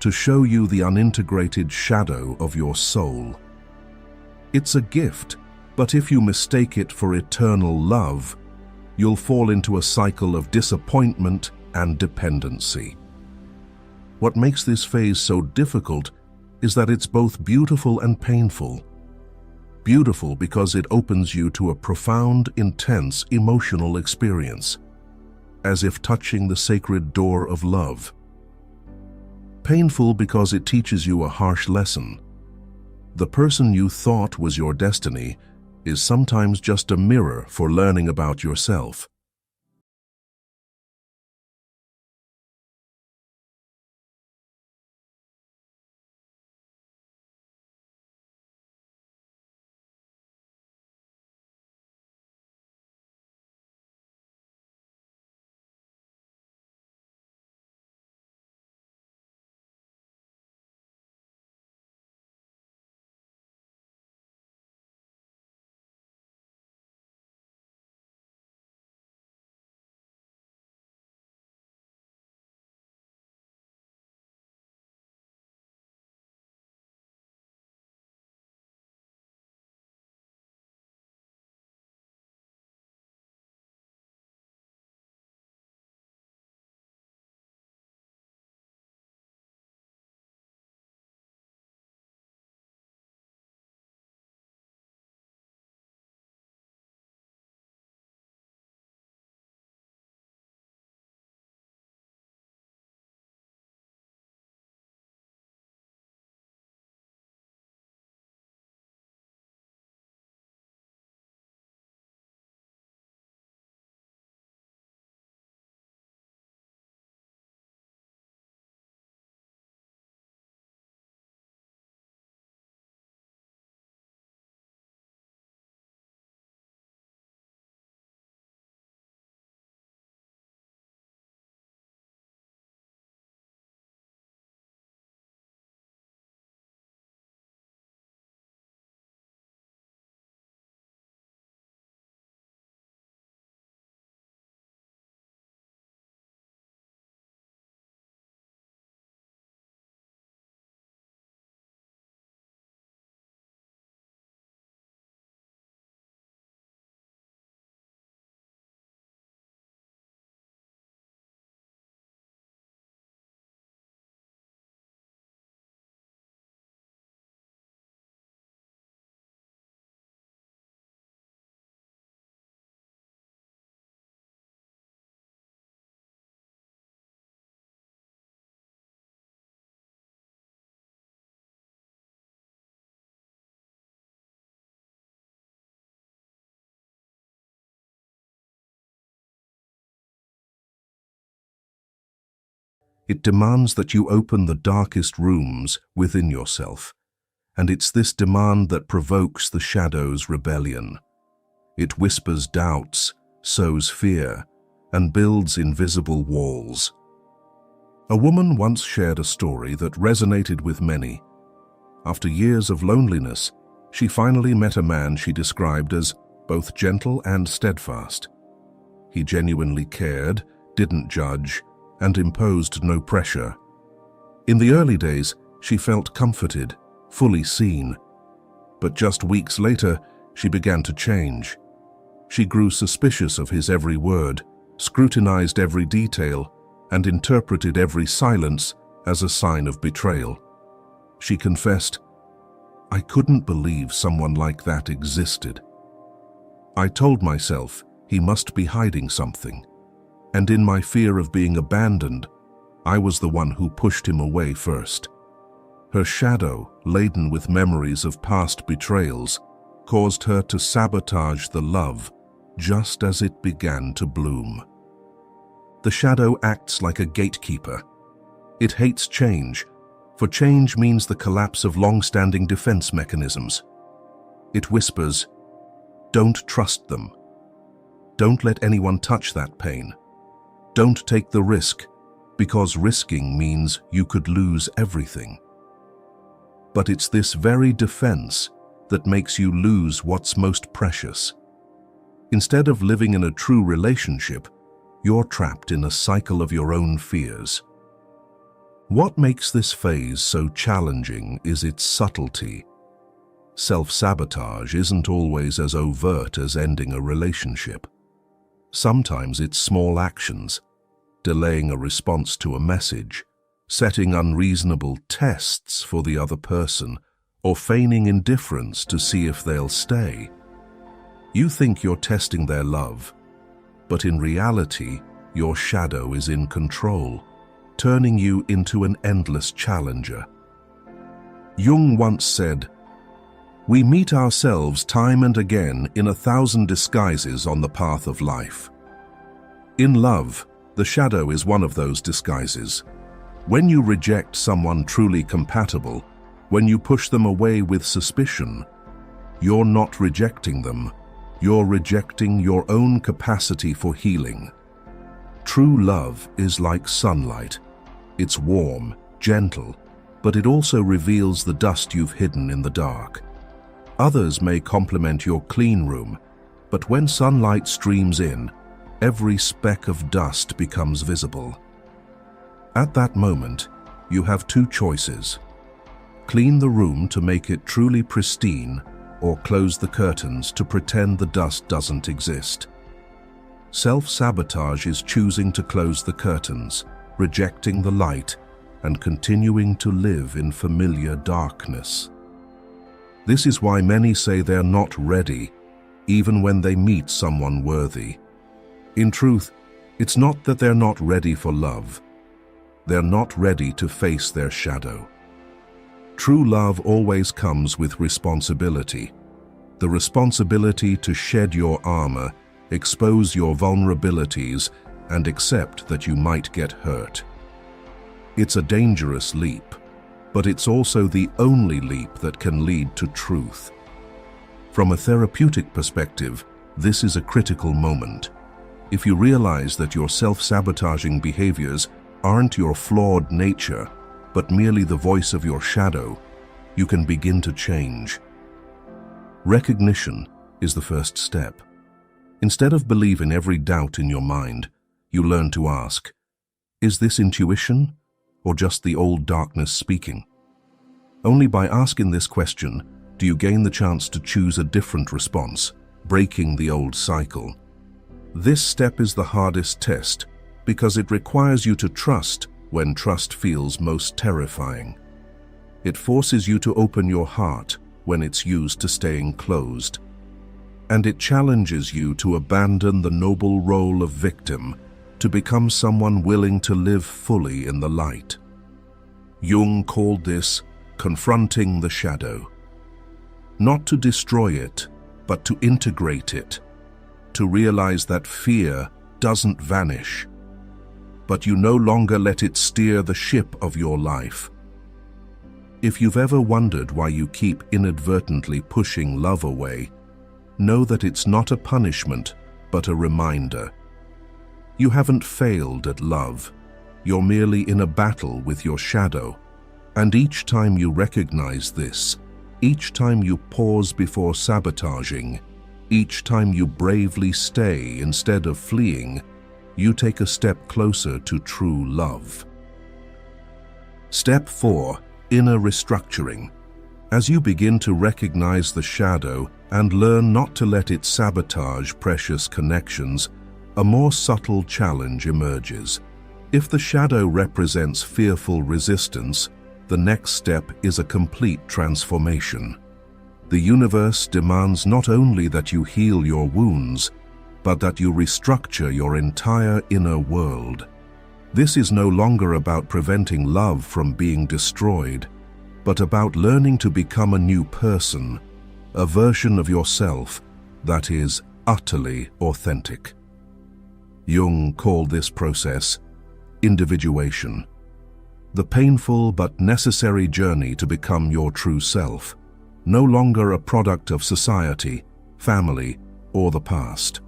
A: to show you the unintegrated shadow of your soul. It's a gift, but if you mistake it for eternal love, you'll fall into a cycle of disappointment and dependency. What makes this phase so difficult is that it's both beautiful and painful. Beautiful because it opens you to a profound, intense emotional experience, as if touching the sacred door of love. Painful because it teaches you a harsh lesson. The person you thought was your destiny is sometimes just a mirror for learning about yourself. It demands that you open the darkest rooms within yourself, and it's this demand that provokes the shadow's rebellion. It whispers doubts, sows fear, and builds invisible walls. A woman once shared a story that resonated with many. After years of loneliness, she finally met a man she described as both gentle and steadfast. He genuinely cared, didn't judge, and imposed no pressure. In the early days, she felt comforted, fully seen. But just weeks later, she began to change. She grew suspicious of his every word, scrutinized every detail, and interpreted every silence as a sign of betrayal. She confessed, "I couldn't believe someone like that existed. I told myself he must be hiding something, and in my fear of being abandoned, I was the one who pushed him away first." Her shadow, laden with memories of past betrayals, caused her to sabotage the love just as it began to bloom. The shadow acts like a gatekeeper. It hates change, for change means the collapse of long-standing defense mechanisms. It whispers, "Don't trust them. Don't let anyone touch that pain. Don't take the risk, because risking means you could lose everything." But it's this very defense that makes you lose what's most precious. Instead of living in a true relationship, you're trapped in a cycle of your own fears. What makes this phase so challenging is its subtlety. Self-sabotage isn't always as overt as ending a relationship. Sometimes it's small actions, delaying a response to a message, setting unreasonable tests for the other person, or feigning indifference to see if they'll stay. You think you're testing their love, but in reality, your shadow is in control, turning you into an endless challenger. Jung once said, "We meet ourselves time and again in 1,000 disguises on the path of life." In love, the shadow is one of those disguises. When you reject someone truly compatible, when you push them away with suspicion, you're not rejecting them. You're rejecting your own capacity for healing. True love is like sunlight. It's warm, gentle, but it also reveals the dust you've hidden in the dark. Others may complement your clean room, but when sunlight streams in, every speck of dust becomes visible. At that moment, you have two choices. Clean the room to make it truly pristine, or close the curtains to pretend the dust doesn't exist. Self-sabotage is choosing to close the curtains, rejecting the light, and continuing to live in familiar darkness. This is why many say they're not ready, even when they meet someone worthy. In truth, it's not that they're not ready for love. They're not ready to face their shadow. True love always comes with responsibility. The responsibility to shed your armor, expose your vulnerabilities, and accept that you might get hurt. It's a dangerous leap, but it's also the only leap that can lead to truth. From a therapeutic perspective, this is a critical moment. If you realize that your self-sabotaging behaviors aren't your flawed nature, but merely the voice of your shadow, you can begin to change. Recognition is the first step. Instead of believing every doubt in your mind, you learn to ask, is this intuition or just the old darkness speaking? Only by asking this question do you gain the chance to choose a different response, breaking the old cycle. This step is the hardest test because it requires you to trust when trust feels most terrifying. It forces you to open your heart when it's used to staying closed. And it challenges you to abandon the noble role of victim to become someone willing to live fully in the light. Jung called this confronting the shadow. Not to destroy it, but to integrate it, to realize that fear doesn't vanish. but you no longer let it steer the ship of your life. If you've ever wondered why you keep inadvertently pushing love away, know that it's not a punishment, but a reminder. You haven't failed at love. You're merely in a battle with your shadow. And each time you recognize this, each time you pause before sabotaging, each time you bravely stay instead of fleeing, you take a step closer to true love. Step 4. Inner restructuring. As you begin to recognize the shadow and learn not to let it sabotage precious connections, a more subtle challenge emerges. If the shadow represents fearful resistance, the next step is a complete transformation. The universe demands not only that you heal your wounds, but that you restructure your entire inner world. This is no longer about preventing love from being destroyed, but about learning to become a new person, a version of yourself that is utterly authentic. Jung called this process individuation, the painful but necessary journey to become your true self, no longer a product of society, family, or the past.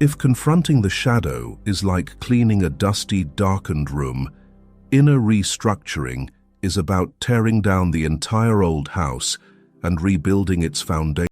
A: If confronting the shadow is like cleaning a dusty, darkened room, inner restructuring is about tearing down the entire old house and rebuilding its foundation.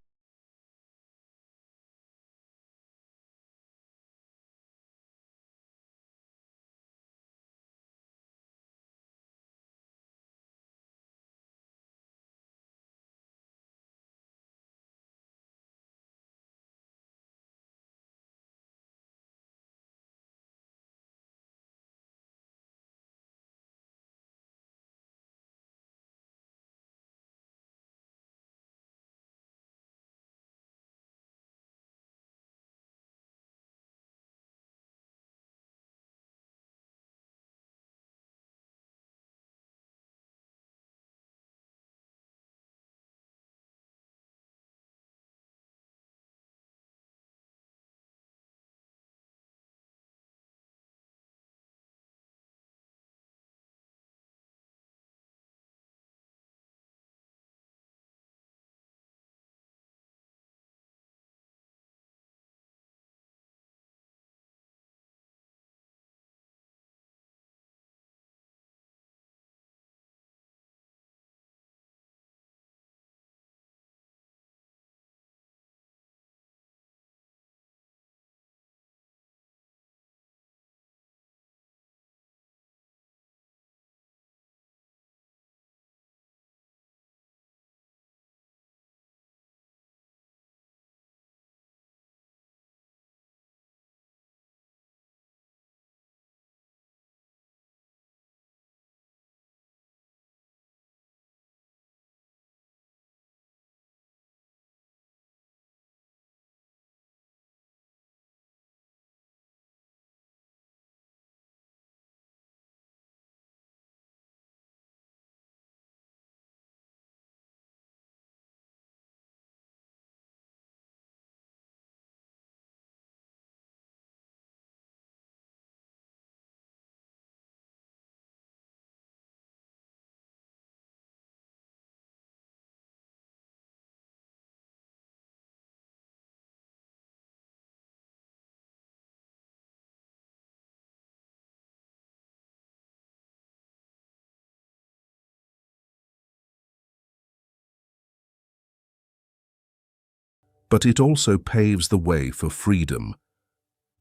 A: But it also paves the way for freedom.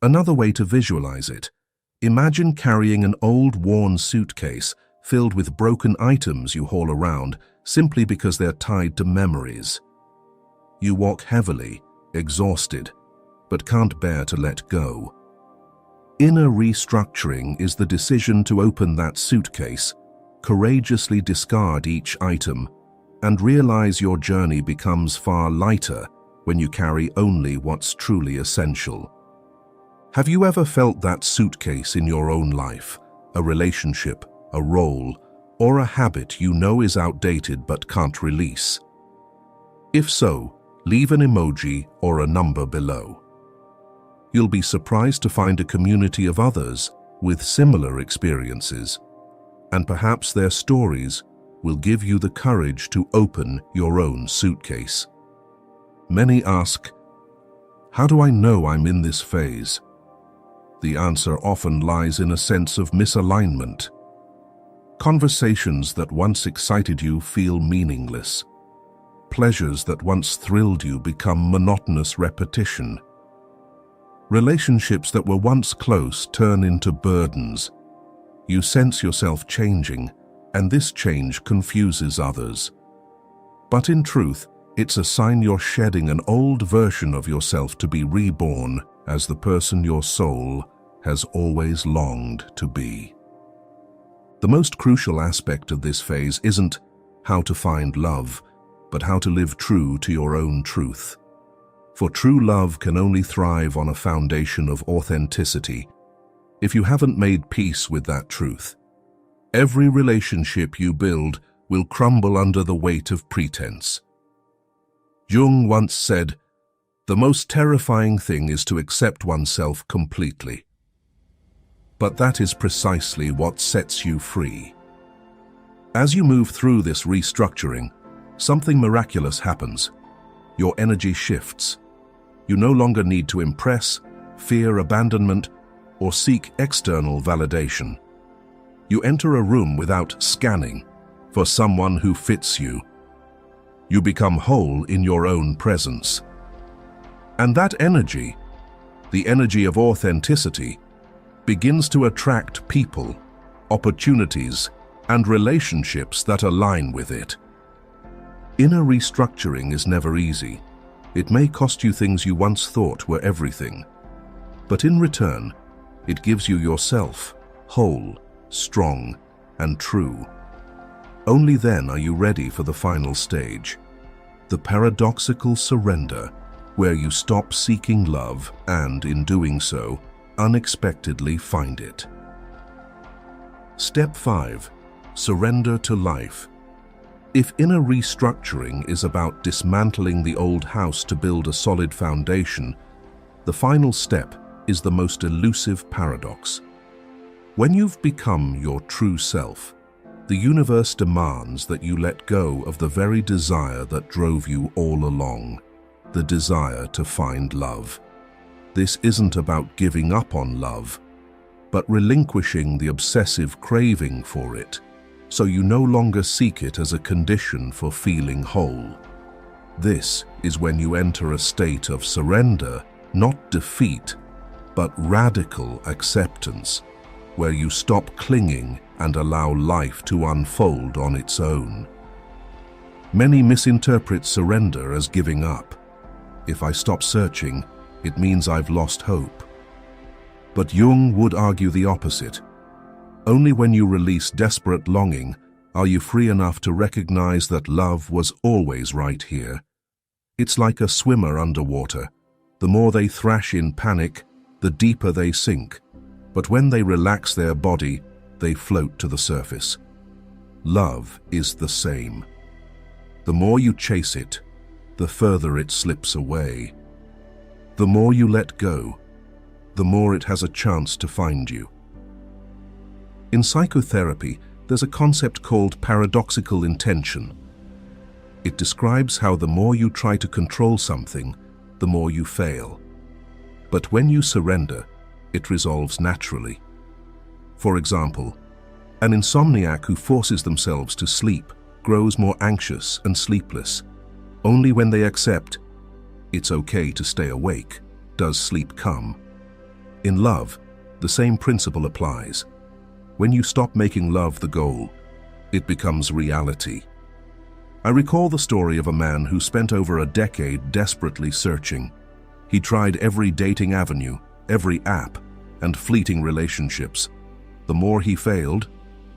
A: Another way to visualize it: imagine carrying an old, worn suitcase filled with broken items you haul around simply because they're tied to memories. You walk heavily, exhausted, but can't bear to let go. Inner restructuring is the decision to open that suitcase, courageously discard each item, and realize your journey becomes far lighter when you carry only what's truly essential. Have you ever felt that suitcase in your own life, a relationship, a role, or a habit you know is outdated but can't release? If so, leave an emoji or a number below. You'll be surprised to find a community of others with similar experiences, and perhaps their stories will give you the courage to open your own suitcase. Many ask, how do I know I'm in this phase? The answer often lies in a sense of misalignment. Conversations that once excited you feel meaningless. Pleasures that once thrilled you become monotonous repetition. Relationships that were once close turn into burdens. You sense yourself changing, and this change confuses others. But in truth, it's a sign you're shedding an old version of yourself to be reborn as the person your soul has always longed to be. The most crucial aspect of this phase isn't how to find love, but how to live true to your own truth. For true love can only thrive on a foundation of authenticity. If you haven't made peace with that truth, every relationship you build will crumble under the weight of pretense. Jung once said, "The most terrifying thing is to accept oneself completely." But that is precisely what sets you free. As you move through this restructuring, something miraculous happens. Your energy shifts. You no longer need to impress, fear abandonment, or seek external validation. You enter a room without scanning for someone who fits you. You become whole in your own presence. And that energy, the energy of authenticity, begins to attract people, opportunities, and relationships that align with it. Inner restructuring is never easy. It may cost you things you once thought were everything. But in return, it gives you yourself, whole, strong, and true. Only then are you ready for the final stage, the paradoxical surrender, where you stop seeking love and, in doing so, unexpectedly find it. Step 5. Surrender to life. If inner restructuring is about dismantling the old house to build a solid foundation, the final step is the most elusive paradox. When you've become your true self, the universe demands that you let go of the very desire that drove you all along, the desire to find love. This isn't about giving up on love, but relinquishing the obsessive craving for it, so you no longer seek it as a condition for feeling whole. This is when you enter a state of surrender, not defeat, but radical acceptance, where you stop clinging and allow life to unfold on its own. Many misinterpret surrender as giving up. If I stop searching, it means I've lost hope. But Jung would argue the opposite. Only when you release desperate longing are you free enough to recognize that love was always right here. It's like a swimmer underwater. The more they thrash in panic, the deeper they sink. But when they relax their body, they float to the surface. Love is the same. The more you chase it, the further it slips away. The more you let go, the more it has a chance to find you. In psychotherapy, there's a concept called paradoxical intention. It describes how the more you try to control something, the more you fail. But when you surrender, it resolves naturally. For example, an insomniac who forces themselves to sleep grows more anxious and sleepless. Only when they accept, it's okay to stay awake, does sleep come. In love, the same principle applies. When you stop making love the goal, it becomes reality. I recall the story of a man who spent over a decade desperately searching. He tried every dating avenue, every app, and fleeting relationships. The more he failed,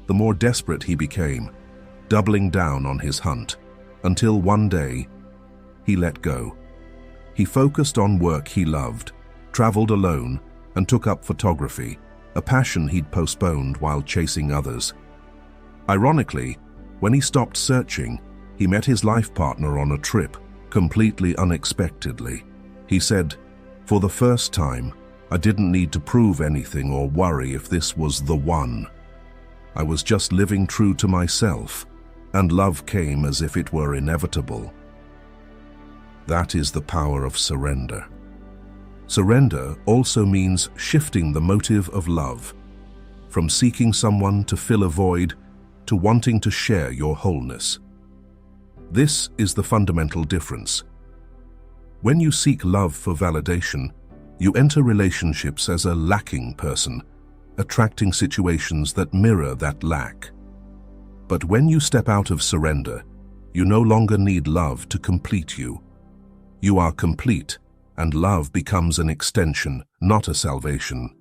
A: the more desperate he became, doubling down on his hunt, until one day, he let go. He focused on work he loved, traveled alone, and took up photography, a passion he'd postponed while chasing others. Ironically, when he stopped searching, he met his life partner on a trip, completely unexpectedly. He said, "For the first time, I didn't need to prove anything or worry if this was the one. I was just living true to myself, and love came as if it were inevitable. That is the power of surrender. Surrender also means shifting the motive of love, from seeking someone to fill a void to wanting to share your wholeness. This is the fundamental difference. When you seek love for validation, you enter relationships as a lacking person, attracting situations that mirror that lack. But when you step out of surrender, you no longer need love to complete you. You are complete, and love becomes an extension, not a salvation.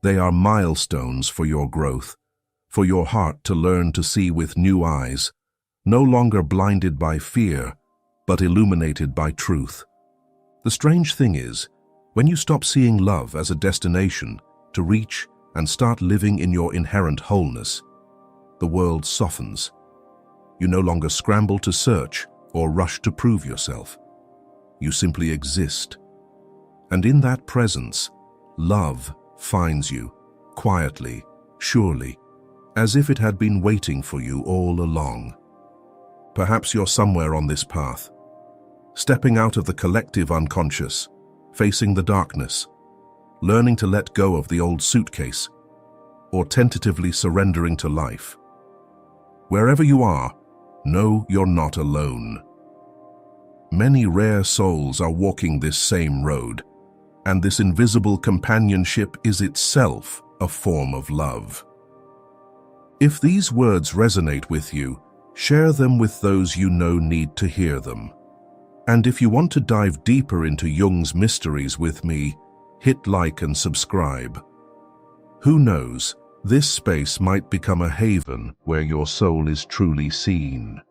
A: They are milestones for your growth, for your heart to learn to see with new eyes, no longer blinded by fear, but illuminated by truth. The strange thing is, when you stop seeing love as a destination to reach and start living in your inherent wholeness, the world softens. You no longer scramble to search or rush to prove yourself. You simply exist. And in that presence, love finds you, quietly, surely, as if it had been waiting for you all along. Perhaps you're somewhere on this path, stepping out of the collective unconscious, facing the darkness, learning to let go of the old suitcase, or tentatively surrendering to life. Wherever you are, know you're not alone. Many rare souls are walking this same road, and this invisible companionship is itself a form of love. If these words resonate with you, share them with those you know need to hear them. And if you want to dive deeper into Jung's mysteries with me, hit like and subscribe. Who knows, this space might become a haven where your soul is truly seen.